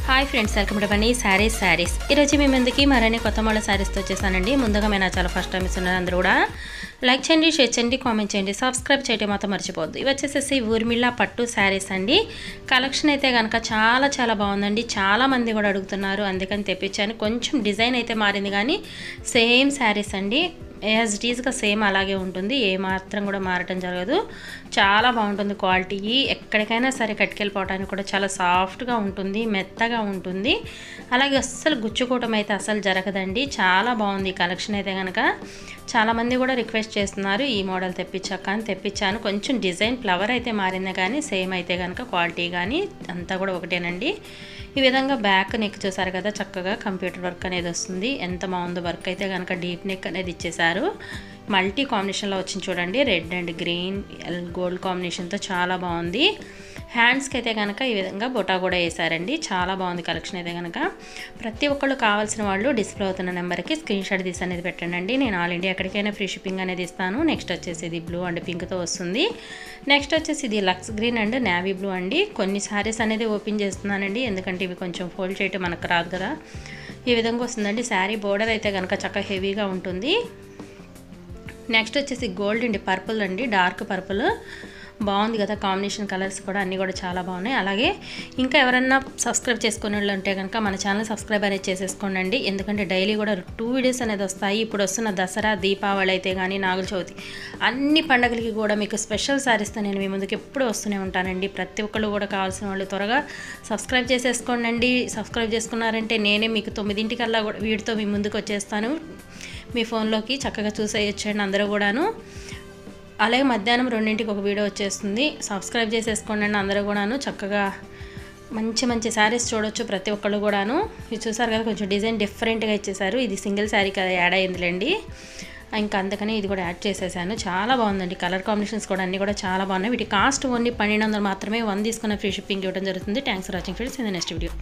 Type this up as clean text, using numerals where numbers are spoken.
Hi friends, welcome to Bunny saris. ఈరోజు మీ ముందుకి మరిన్ని కొత్త మోడల్ శారీస్తో వచ్చేసానండి. ముందుగా నేను చాలా ఫస్ట్ టైం ఇస్తున్నాను. అందరూ కూడా లైక్ చేయండి, షేర్ చేయండి, కామెంట్ చేయండి, సబ్స్క్రైబ్ చేయడం మాత్రం మర్చిపోద్దు. ఇవి వచ్చేసేసి ఊర్మిళ పట్టు శారీస్ అండి. కలెక్షన్ అయితే కనుక చాలా బాగుందండి. చాలామంది కూడా అడుగుతున్నారు, అందుకని తెప్పించాను. కొంచెం డిజైన్ అయితే మారింది కానీ సేమ్ శారీస్ అండి. యాజ్ ఇట్ ఈజ్గా సేమ్ అలాగే ఉంటుంది, ఏ మాత్రం కూడా మారటం జరగదు. చాలా బాగుంటుంది క్వాలిటీ. ఎక్కడికైనా సరే కట్టుకెళ్ళిపోవడానికి కూడా చాలా సాఫ్ట్గా ఉంటుంది, మెత్తగా ఉంటుంది. అలాగే అస్సలు గుచ్చుకోవటం అయితే అస్సలు జరగదండి. చాలా బాగుంది ఈ కలెక్షన్ అయితే కనుక. చాలామంది కూడా రిక్వెస్ట్ చేస్తున్నారు ఈ మోడల్ తెప్పించాక అని తెప్పించాను. కొంచెం డిజైన్ ఫ్లవర్ అయితే మారింది కానీ సేమ్ అయితే కనుక క్వాలిటీ కానీ అంతా కూడా ఒకటేనండి. ఈ విధంగా బ్యాక్ నెక్ చూసారు కదా, చక్కగా కంప్యూటర్ వర్క్ అనేది వస్తుంది. ఎంత బాగుందో వర్క్ అయితే కనుక. డీప్ నెక్ అనేది ఇచ్చేసారు. మల్టీ కాంబినేషన్లో వచ్చింది చూడండి, రెడ్ అండ్ గ్రీన్ గోల్డ్ కాంబినేషన్తో చాలా బాగుంది. హ్యాండ్స్కి అయితే కనుక ఈ విధంగా బొటా కూడా వేసారండి. చాలా బాగుంది కలెక్షన్ అయితే కనుక. ప్రతి ఒక్కళ్ళు కావాల్సిన వాళ్ళు డిస్ప్లే అవుతున్న నెంబర్కి స్క్రీన్ షాట్ తీసి అనేది పెట్టండి. నేను ఆల్ ఇండియా ఎక్కడికైనా ఫ్రీ షిప్పింగ్ అనేది ఇస్తాను. నెక్స్ట్ వచ్చేసి ఇది బ్లూ అండ్ పింక్తో వస్తుంది. నెక్స్ట్ వచ్చేసి ఇది Lux green and navy blue అండి. కొన్ని శారీస్ అనేది ఓపెన్ చేస్తున్నానండి, ఎందుకంటే ఇవి కొంచెం ఫోల్డ్ చేయటం మనకు రాదు కదా. ఈ విధంగా వస్తుందండి. శారీ బోర్డర్ అయితే కనుక చక్కగా హెవీగా ఉంటుంది. నెక్స్ట్ వచ్చేసి గోల్డ్ అండి, పర్పుల్ అండి, డార్క్ పర్పుల్. బాగుంది కదా కాంబినేషన్. కలర్స్ కూడా అన్నీ కూడా చాలా బాగున్నాయి. అలాగే ఇంకా ఎవరన్నా సబ్స్క్రైబ్ చేసుకునే వాళ్ళు ఉంటే కనుక మన ఛానల్ సబ్స్క్రైబ్ అనేది చేసేసుకోండి. ఎందుకంటే డైలీ కూడా 2 వీడియోస్ అనేది వస్తాయి. ఇప్పుడు వస్తున్న దసరా, దీపావళి అయితే కానీ నాగుల చవితి, అన్ని పండుగలకి కూడా మీకు స్పెషల్ శారీస్తో నేను మీ ముందుకు ఎప్పుడు వస్తూనే ఉంటానండి. ప్రతి ఒక్కళ్ళు కూడా కావాల్సిన వాళ్ళు త్వరగా సబ్స్క్రైబ్ చేసేసుకోండి. సబ్స్క్రైబ్ చేసుకున్నారంటే నేనే మీకు 9:00కల్లా కూడా వీడితో మీ ముందుకు వచ్చేస్తాను. మీ ఫోన్లోకి చక్కగా చూసేయచ్చండి అందరూ కూడాను. అలాగే మధ్యాహ్నం 2ంటికి ఒక వీడియో వచ్చేస్తుంది. సబ్స్క్రైబ్ చేసేసుకోండి అందరూ కూడాను. చక్కగా మంచి శారీస్ చూడొచ్చు ప్రతి ఒక్కళ్ళు కూడాను. ఇది చూసారు కదా, కొంచెం డిజైన్ డిఫరెంట్గా ఇచ్చేసారు. ఇది సింగిల్ శారీ కదా యాడ్ అయిందిలేండి, ఇంకా అందుకని ఇది కూడా యాడ్ చేసేసాను. చాలా బాగుందండి. కలర్ కాంబినేషన్స్ కూడా అన్నీ కూడా చాలా బాగున్నాయి. వీటి కాస్ట్ ఓన్లీ 1200 మాత్రమే. 1 తీసుకున్న ఫ్రీ షిప్పింగ్ ఇవ్వడం జరుగుతుంది. Thanks for watching friends. In the next video.